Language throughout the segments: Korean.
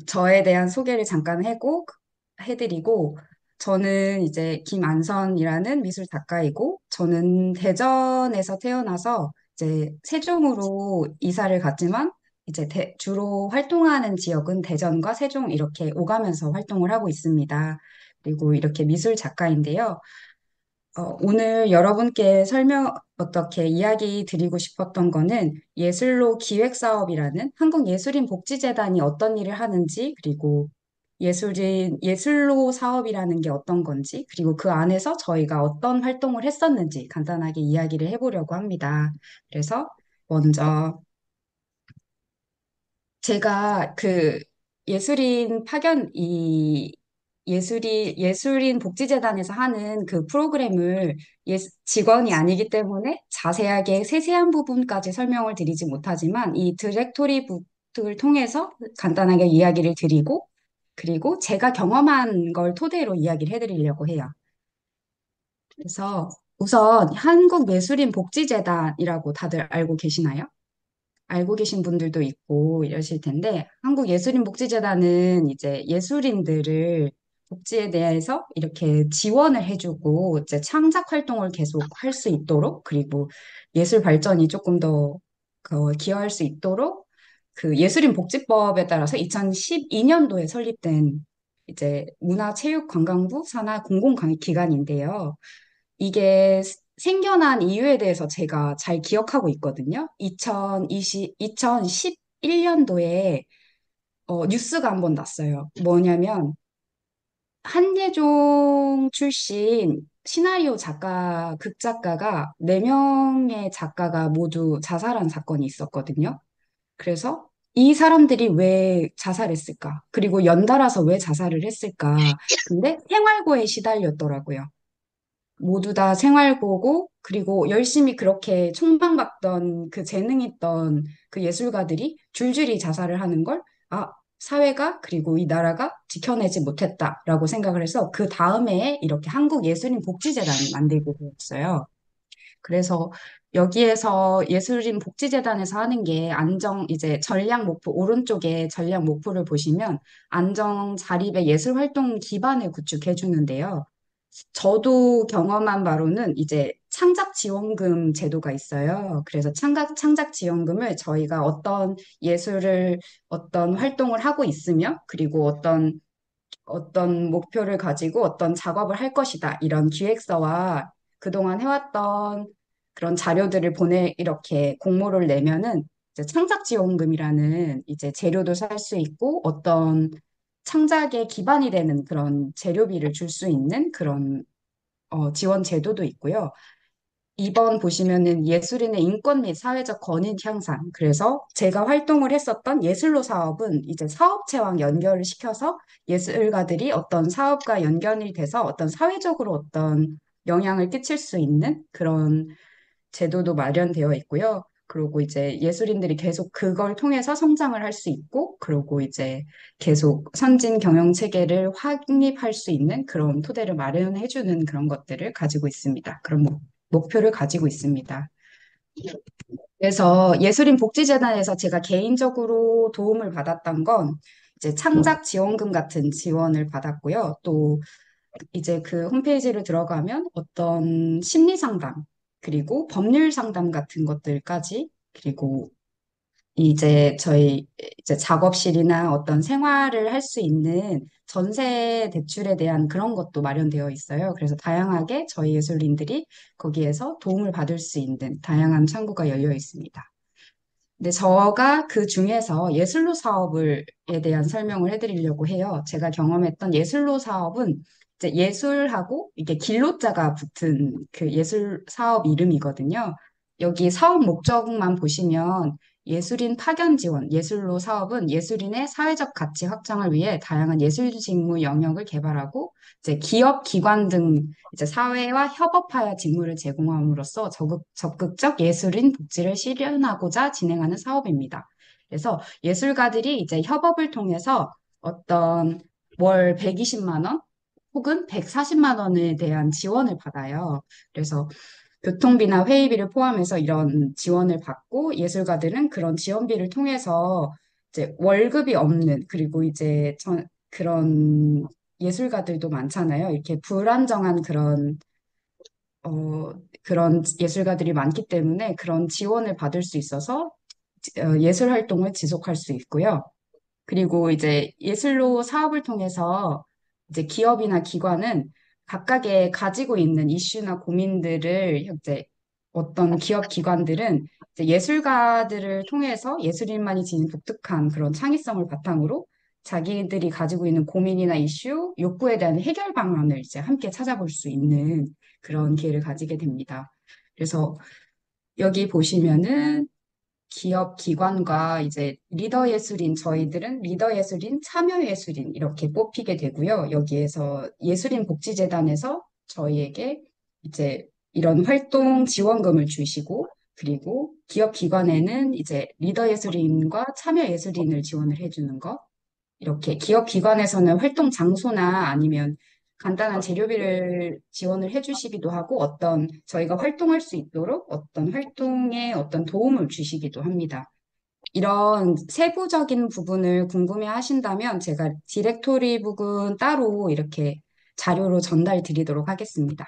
저에 대한 소개를 잠깐 해드리고, 저는 이제 김안선이라는 미술 작가이고, 저는 대전에서 태어나서 이제 세종으로 이사를 갔지만, 이제 주로 활동하는 지역은 대전과 세종 이렇게 오가면서 활동을 하고 있습니다. 그리고 이렇게 미술 작가인데요. 오늘 여러분께 어떻게 이야기 드리고 싶었던 거는 예술로 기획사업이라는 한국예술인복지재단이 어떤 일을 하는지, 그리고 예술로 사업이라는 게 어떤 건지, 그리고 그 안에서 저희가 어떤 활동을 했었는지 간단하게 이야기를 해보려고 합니다. 그래서 먼저 제가 그 예술인 복지재단에서 하는 그 프로그램을 직원이 아니기 때문에 자세하게 세세한 부분까지 설명을 드리지 못하지만 이 디렉토리 북을 통해서 간단하게 이야기를 드리고 그리고 제가 경험한 걸 토대로 이야기를 해드리려고 해요. 그래서 우선 한국예술인 복지재단이라고 다들 알고 계시나요? 알고 계신 분들도 있고 이러실 텐데, 한국예술인복지재단은 이제 예술인들을 복지에 대해서 이렇게 지원을 해주고, 이제 창작 활동을 계속 할 수 있도록, 그리고 예술 발전이 조금 더 기여할 수 있도록, 그 예술인복지법에 따라서 2012년도에 설립된 이제 문화체육관광부 산하 공공기관인데요. 이게 생겨난 이유에 대해서 제가 잘 기억하고 있거든요. 2011년도에 뉴스가 한 번 났어요. 뭐냐면 한예종 출신 시나리오 작가, 극작가가 4명의 작가가 모두 자살한 사건이 있었거든요. 그래서 이 사람들이 왜 자살했을까? 그리고 연달아서 왜 자살을 했을까? 근데 생활고에 시달렸더라고요. 모두 다 생활고고, 그리고 열심히 그렇게 촉망받던 그 재능 있던 그 예술가들이 줄줄이 자살을 하는 걸, 아, 사회가, 그리고 이 나라가 지켜내지 못했다라고 생각을 해서 그 다음에 이렇게 한국예술인복지재단이 만들게 되었어요. 그래서 여기에서 예술인복지재단에서 하는 게 이제 전략 목표, 오른쪽에 전략 목표를 보시면 안정 자립의 예술활동 기반을 구축해 주는데요. 저도 경험한 바로는 이제 창작 지원금 제도가 있어요. 그래서 창작 지원금을 저희가 어떤 활동을 하고 있으며, 그리고 어떤 목표를 가지고 어떤 작업을 할 것이다. 이런 기획서와 그동안 해왔던 그런 자료들을 이렇게 공모를 내면은 이제 창작지원금이라는 이제 재료도 살 수 있고 어떤 창작에 기반이 되는 그런 재료비를 줄 수 있는 그런 지원 제도도 있고요. 2번 보시면은 예술인의 인권 및 사회적 권익 향상. 그래서 제가 활동을 했었던 예술로 사업은 이제 사업체와 연결을 시켜서 예술가들이 어떤 사업과 연결이 돼서 어떤 사회적으로 어떤 영향을 끼칠 수 있는 그런 제도도 마련되어 있고요. 그리고 이제 예술인들이 계속 그걸 통해서 성장을 할 수 있고, 그리고 이제 계속 선진 경영 체계를 확립할 수 있는 그런 토대를 마련해주는 그런 것들을 가지고 있습니다. 그런 목표를 가지고 있습니다. 그래서 예술인복지재단에서 제가 개인적으로 도움을 받았던 건 이제 창작 지원금 같은 지원을 받았고요. 또 이제 그 홈페이지를 들어가면 어떤 심리 상담, 그리고 법률 상담 같은 것들까지, 그리고 저희 이제 작업실이나 어떤 생활을 할 수 있는 전세 대출에 대한 그런 것도 마련되어 있어요. 그래서 다양하게 저희 예술인들이 거기에서 도움을 받을 수 있는 다양한 창구가 열려 있습니다. 근데 저가 그 중에서 예술로 사업에 대한 설명을 해드리려고 해요. 제가 경험했던 예술로 사업은 이제 예술하고 이게 길로자가 붙은 그 예술 사업 이름이거든요. 여기 사업 목적만 보시면 예술인 파견 지원, 예술로 사업은 예술인의 사회적 가치 확장을 위해 다양한 예술 직무 영역을 개발하고 이제 기업, 기관 등 이제 사회와 협업하여 직무를 제공함으로써 적극적 예술인 복지를 실현하고자 진행하는 사업입니다. 그래서 예술가들이 이제 협업을 통해서 어떤 월 120만 원 혹은 140만 원에 대한 지원을 받아요. 그래서 교통비나 회의비를 포함해서 이런 지원을 받고 예술가들은 그런 지원비를 통해서 이제 월급이 없는, 그리고 이제 그런 예술가들도 많잖아요. 이렇게 불안정한 그런 예술가들이 많기 때문에 그런 지원을 받을 수 있어서 예술 활동을 지속할 수 있고요. 그리고 이제 예술로 사업을 통해서 이제 기업이나 기관은 각각의 가지고 있는 이슈나 고민들을 이제 어떤 기업 기관들은 이제 예술가들을 통해서 예술인만이 지닌 독특한 그런 창의성을 바탕으로 자기들이 가지고 있는 고민이나 이슈, 욕구에 대한 해결 방안을 이제 함께 찾아볼 수 있는 그런 기회를 가지게 됩니다. 그래서 여기 보시면은 기업 기관과 이제 리더 예술인 저희들은 리더 예술인, 참여 예술인 이렇게 뽑히게 되고요. 여기에서 예술인 복지재단에서 저희에게 이제 이런 활동 지원금을 주시고 그리고 기업 기관에는 이제 리더 예술인과 참여 예술인을 지원을 해주는 거 이렇게 기업 기관에서는 활동 장소나 아니면 간단한 재료비를 지원을 해주시기도 하고 어떤 저희가 활동할 수 있도록 어떤 활동에 어떤 도움을 주시기도 합니다. 이런 세부적인 부분을 궁금해 하신다면 제가 디렉토리 부분 따로 이렇게 자료로 전달 드리도록 하겠습니다.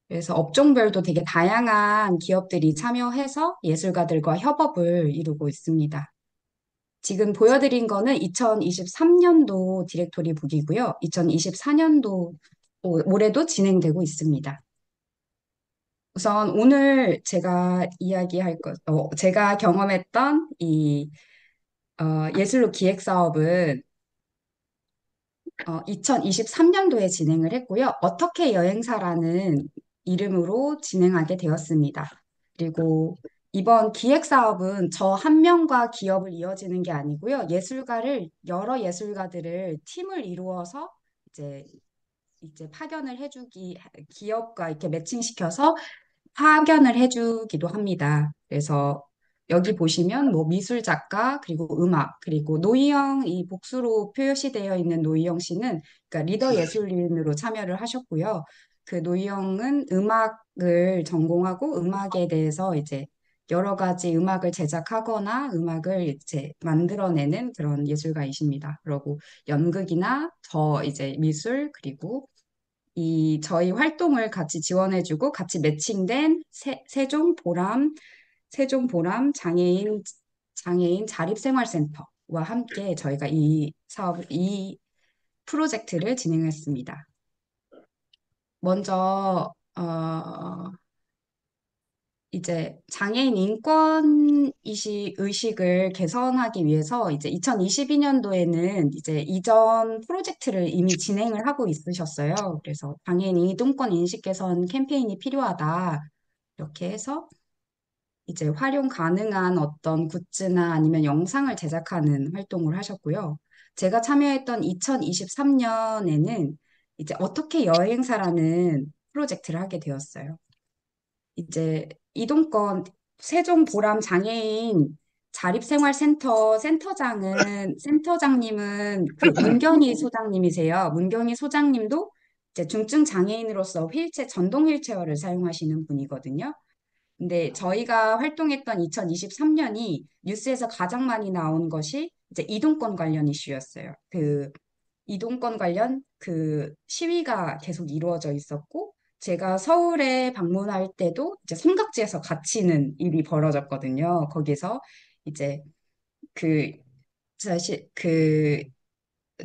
그래서 업종별도 되게 다양한 기업들이 참여해서 예술가들과 협업을 이루고 있습니다. 지금 보여드린 거는 2023년도 디렉토리 북이고요. 2024년도 올해도 진행되고 있습니다. 우선 오늘 제가 제가 경험했던 예술로 기획 사업은 2023년도에 진행을 했고요. 어떻게 여행사라는 이름으로 진행하게 되었습니다. 그리고 이번 기획 사업은 저 한 명과 기업을 이어지는 게 아니고요. 여러 예술가들을 팀을 이루어서 이제 파견을 기업과 이렇게 매칭시켜서 파견을 해주기도 합니다. 그래서 여기 보시면 뭐 미술 작가, 그리고 음악, 그리고 노희영, 이 복수로 표시되어 있는 노희영 씨는 그러니까 리더 예술인으로 참여를 하셨고요. 그 노희영은 음악을 전공하고 음악에 대해서 이제 여러 가지 음악을 제작하거나 음악을 이제 만들어내는 그런 예술가이십니다. 그리고 연극이나 이제 미술, 그리고 저희 활동을 같이 지원해주고 같이 매칭된 세종보람 장애인 자립생활센터와 함께 저희가 이 프로젝트를 진행했습니다. 먼저, 이제 장애인 의식을 개선하기 위해서 이제 2022년도에는 이제 이전 프로젝트를 이미 진행을 하고 있으셨어요. 그래서 장애인 이동권 인식 개선 캠페인이 필요하다. 이렇게 해서 이제 활용 가능한 어떤 굿즈나 아니면 영상을 제작하는 활동을 하셨고요. 제가 참여했던 2023년에는 이제 어떻게 여행사라는 프로젝트를 하게 되었어요. 이제 이동권 세종보람 장애인 센터장님은 그 문경희 소장님이세요. 문경희 소장님도 이제 중증 장애인으로서 전동 휠체어를 사용하시는 분이거든요. 근데 저희가 활동했던 2023년이 뉴스에서 가장 많이 나온 것이 이제 이동권 관련 이슈였어요. 그 이동권 관련 그 시위가 계속 이루어져 있었고, 제가 서울에 방문할 때도 이제 삼각지에서 갇히는 일이 벌어졌거든요. 거기서 이제 그, 사실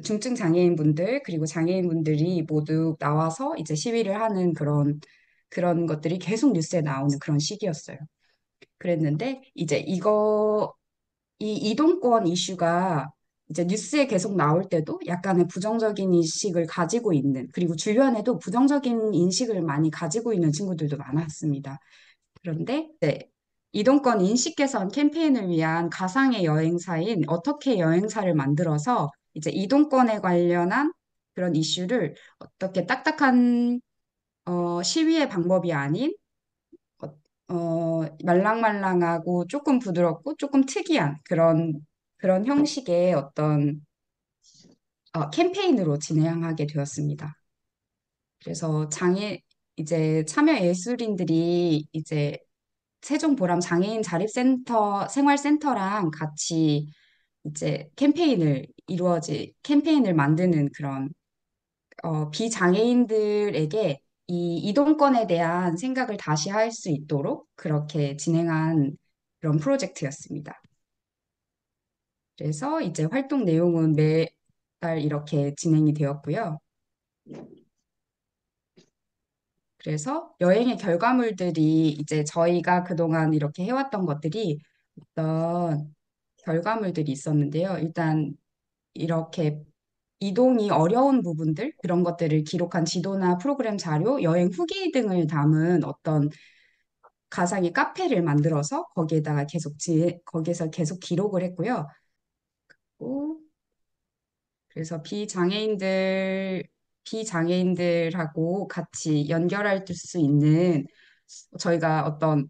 중증 장애인분들, 그리고 장애인분들이 모두 나와서 이제 시위를 하는 그런 것들이 계속 뉴스에 나오는 그런 시기였어요. 그랬는데, 이 이동권 이슈가 이제 뉴스에 계속 나올 때도 약간의 부정적인 인식을 가지고 있는, 그리고 주변에도 부정적인 인식을 많이 가지고 있는 친구들도 많았습니다. 그런데 이동권 인식 개선 캠페인을 위한 가상의 여행사인 어떻게 여행사를 만들어서 이제 이동권에 관련한 그런 이슈를 어떻게 딱딱한 시위의 방법이 아닌 말랑말랑하고 조금 부드럽고 조금 특이한 그런 형식의 어떤 캠페인으로 진행하게 되었습니다. 그래서 이제 참여 예술인들이 이제 세종보람 장애인 생활센터랑 같이 이제 캠페인을 만드는 그런 비장애인들에게 이 이동권에 대한 생각을 다시 할 수 있도록 그렇게 진행한 그런 프로젝트였습니다. 그래서 이제 활동 내용은 매달 이렇게 진행이 되었고요. 그래서 여행의 결과물들이 이제 저희가 그동안 이렇게 해왔던 것들이 어떤 결과물들이 있었는데요. 일단 이렇게 이동이 어려운 부분들, 그런 것들을 기록한 지도나 프로그램 자료, 여행 후기 등을 담은 어떤 가상의 카페를 만들어서 거기에서 계속 기록을 했고요. 또 그래서 비장애인들하고 같이 연결할 수 있는 저희가 어떤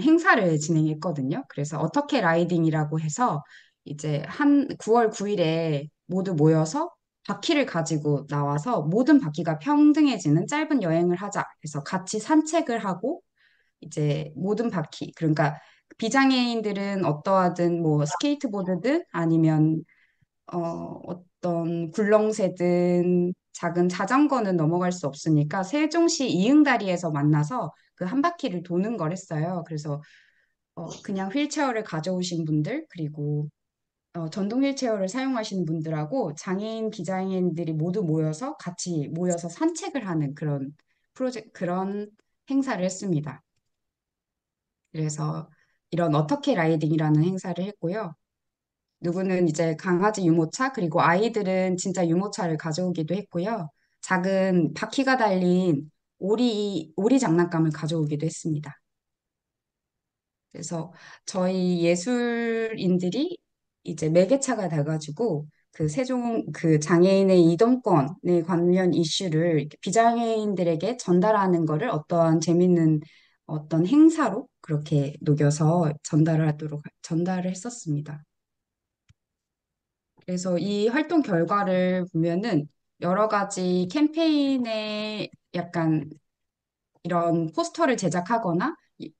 행사를 진행했거든요. 그래서 어떻게 라이딩이라고 해서 이제 9월 9일에 모두 모여서 바퀴를 가지고 나와서 모든 바퀴가 평등해지는 짧은 여행을 하자. 그래서 같이 산책을 하고 이제 모든 바퀴. 그러니까 비장애인들은 어떠하든 뭐 스케이트보드든 아니면 어떤 굴렁쇠든 작은 자전거는 넘어갈 수 없으니까 세종시 이응다리에서 만나서 그 한 바퀴를 도는 걸 했어요. 그래서 그냥 휠체어를 가져오신 분들 그리고 전동 휠체어를 사용하시는 분들하고 장애인, 비장애인들이 모두 모여서 같이 모여서 산책을 하는 그런 행사를 했습니다. 그래서 이런 어떻게 라이딩이라는 행사를 했고요. 누구는 이제 강아지 유모차, 그리고 아이들은 진짜 유모차를 가져오기도 했고요. 작은 바퀴가 달린 오리 장난감을 가져오기도 했습니다. 그래서 저희 예술인들이 이제 매개차가 돼가지고 그 장애인의 이동권에 관련 이슈를 이렇게 비장애인들에게 전달하는 거를 재밌는 어떤 행사로 그렇게 녹여서 전달을 했었습니다. 그래서 이 활동 결과를 보면은 여러 가지 캠페인에 약간 이런 포스터를 제작하거나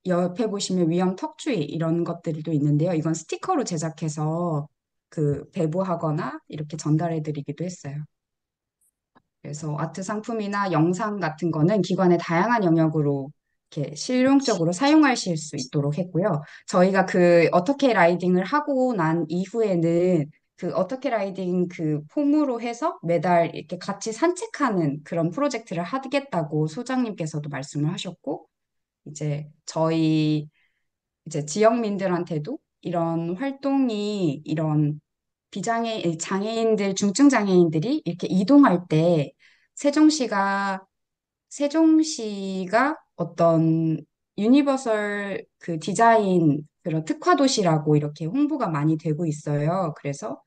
옆에 보시면 위험 턱주의 이런 것들도 있는데요. 이건 스티커로 제작해서 배부하거나 이렇게 전달해 드리기도 했어요. 그래서 아트 상품이나 영상 같은 거는 기관의 다양한 영역으로 이렇게 실용적으로 사용하실 수 있도록 했고요. 저희가 어떻게 라이딩을 하고 난 이후에는 어떻게 라이딩 폼으로 해서 매달 이렇게 같이 산책하는 그런 프로젝트를 하겠다고 소장님께서도 말씀을 하셨고, 저희 이제 지역민들한테도 이런 중증 장애인들이 이렇게 이동할 때 세종시가 세종시가 어떤 유니버설 디자인 그런 특화 도시라고 이렇게 홍보가 많이 되고 있어요. 그래서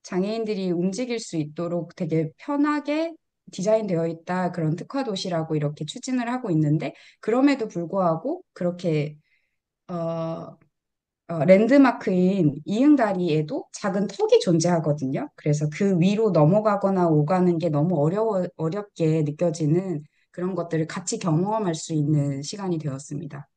장애인들이 움직일 수 있도록 되게 편하게 디자인되어 있다 그런 특화 도시라고 이렇게 추진을 하고 있는데 그럼에도 불구하고 그렇게 어, 랜드마크인 이응다리에도 작은 턱이 존재하거든요. 그래서 그 위로 넘어가거나 오가는 게 너무 어렵게 느껴지는 그런 것들을 같이 경험할 수 있는 시간이 되었습니다.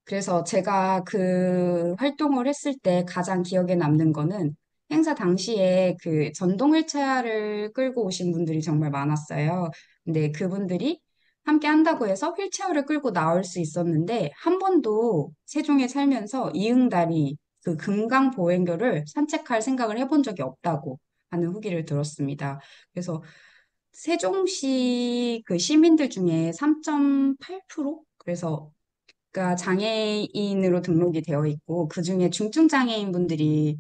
그래서 제가 그 활동을 했을 때 가장 기억에 남는 거는 행사 당시에 전동 휠체어를 끌고 오신 분들이 정말 많았어요. 근데 그분들이 함께 한다고 해서 휠체어를 끌고 나올 수 있었는데 한 번도 세종에 살면서 이응다리 금강보행교를 산책할 생각을 해본 적이 없다고 하는 후기를 들었습니다. 그래서 세종시 시민들 중에 3.8%? 그러니까 장애인으로 등록이 되어 있고 그중에 중증 장애인 분들이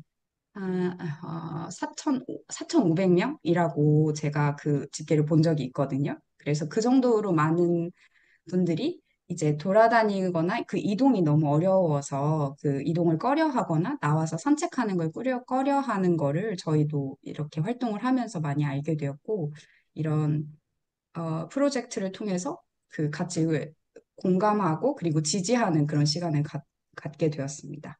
4,500명이라고 제가 집계를 본 적이 있거든요. 그래서 그 정도로 많은 분들이 이제 돌아다니거나 이동이 너무 어려워서 이동을 꺼려 하거나 나와서 산책하는 걸 꺼려 하는 거를 저희도 이렇게 활동을 하면서 많이 알게 되었고 이런 프로젝트를 통해서 같이 공감하고 그리고 지지하는 그런 시간을 갖게 되었습니다.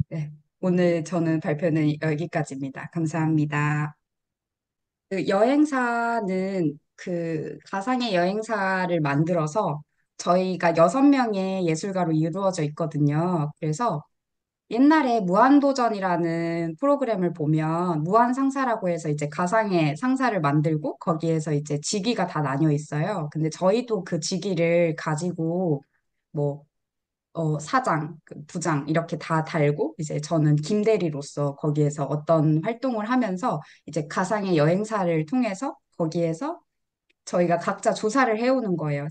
네. 오늘 저는 발표는 여기까지입니다. 감사합니다. 여행사는 가상의 여행사를 만들어서 저희가 6명의 예술가로 이루어져 있거든요. 그래서 옛날에 무한도전이라는 프로그램을 보면 무한상사라고 해서 이제 가상의 상사를 만들고 거기에서 이제 직위가 다 나뉘어 있어요. 근데 저희도 그 직위를 가지고 뭐 사장, 그 부장 이렇게 다 달고 이제 저는 김대리로서 거기에서 어떤 활동을 하면서 이제 가상의 여행사를 통해서 거기에서 저희가 각자 조사를 해오는 거예요.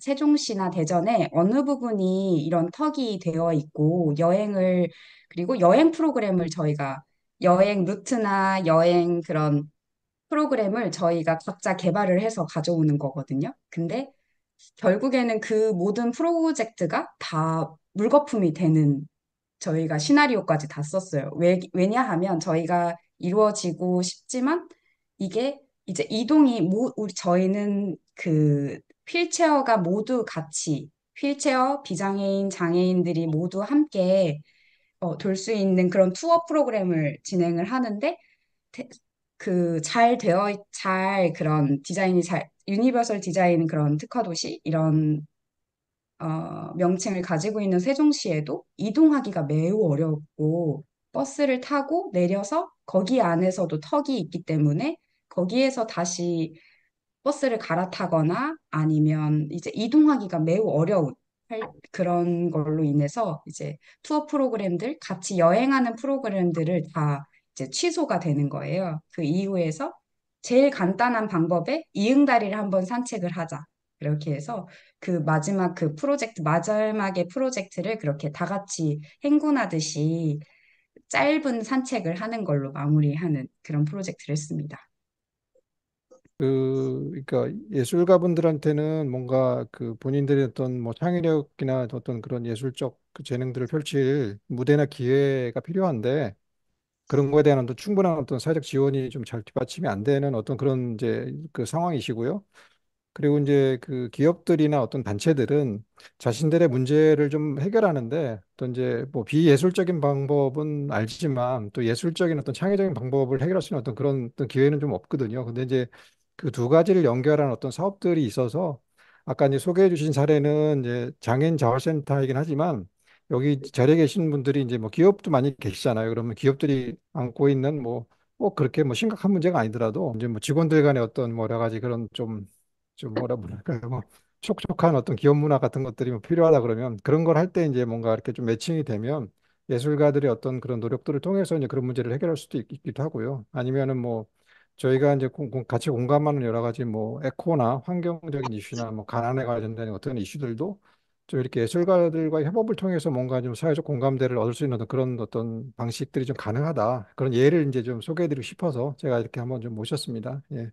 세종시나 대전에 어느 부분이 이런 턱이 되어 있고 그리고 여행 프로그램을 저희가 여행 루트나 여행 그런 프로그램을 저희가 각자 개발을 해서 가져오는 거거든요. 근데 결국에는 그 모든 프로젝트가 다 물거품이 되는 저희가 시나리오까지 다 썼어요. 왜냐하면 저희가 이루어지고 싶지만 이게 이제 우리 저희는 그 휠체어가 모두 같이 휠체어, 비장애인, 장애인들이 모두 함께 돌 수 있는 그런 투어 프로그램을 진행을 하는데 잘 그런 유니버설 디자인 그런 특화 도시 이런 명칭을 가지고 있는 세종시에도 이동하기가 매우 어렵고 버스를 타고 내려서 거기 안에서도 턱이 있기 때문에 거기에서 다시 버스를 갈아타거나 아니면 이제 이동하기가 매우 어려운 그런 걸로 인해서 이제 투어 프로그램들, 같이 여행하는 프로그램들을 다 이제 취소가 되는 거예요. 그 이후에서 제일 간단한 방법에 이응다리를 한번 산책을 하자. 이렇게 해서 마지막의 프로젝트를 그렇게 다 같이 행군하듯이 짧은 산책을 하는 걸로 마무리하는 그런 프로젝트를 했습니다. 그러니까 예술가분들한테는 뭔가 그 본인들의 어떤 뭐 창의력이나 어떤 그런 예술적 그 재능들을 펼칠 무대나 기회가 필요한데 그런 거에 대한 어떤 충분한 어떤 사회적 지원이 좀 잘 뒷받침이 안 되는 어떤 그런 이제 그 상황이시고요. 그리고 이제 그 기업들이나 어떤 단체들은 자신들의 문제를 좀 해결하는데 또 이제 뭐 비예술적인 방법은 알지만 또 예술적인 어떤 창의적인 방법을 해결할 수 있는 어떤 그런 어떤 기회는 좀 없거든요. 근데 이제 그 두 가지를 연결한 어떤 사업들이 있어서 아까 이제 소개해 주신 사례는 이제 장애인 자활센터이긴 하지만 여기 자리에 계신 분들이 이제 뭐 기업도 많이 계시잖아요. 그러면 기업들이 안고 있는 뭐 꼭 그렇게 뭐 심각한 문제가 아니더라도 이제 뭐 직원들 간의 어떤 뭐 여러 가지 그런 좀 뭐라 그럴까요? 뭐 촉촉한 어떤 기업 문화 같은 것들이 뭐 필요하다 그러면 그런 걸 할 때 이제 뭔가 이렇게 좀 매칭이 되면 예술가들의 어떤 그런 노력들을 통해서 이제 그런 문제를 해결할 수도 기도 하고요. 아니면은 뭐 저희가 이제 같이 공감하는 여러 가지 뭐 에코나 환경적인 이슈나 뭐 가난에 관련된 어떤 이슈들도 좀 이렇게 예술가들과 협업을 통해서 뭔가 좀 사회적 공감대를 얻을 수 있는 그런 어떤 방식들이 좀 가능하다. 그런 예를 이제 좀 소개해드리고 싶어서 제가 이렇게 한번 좀 모셨습니다. 예.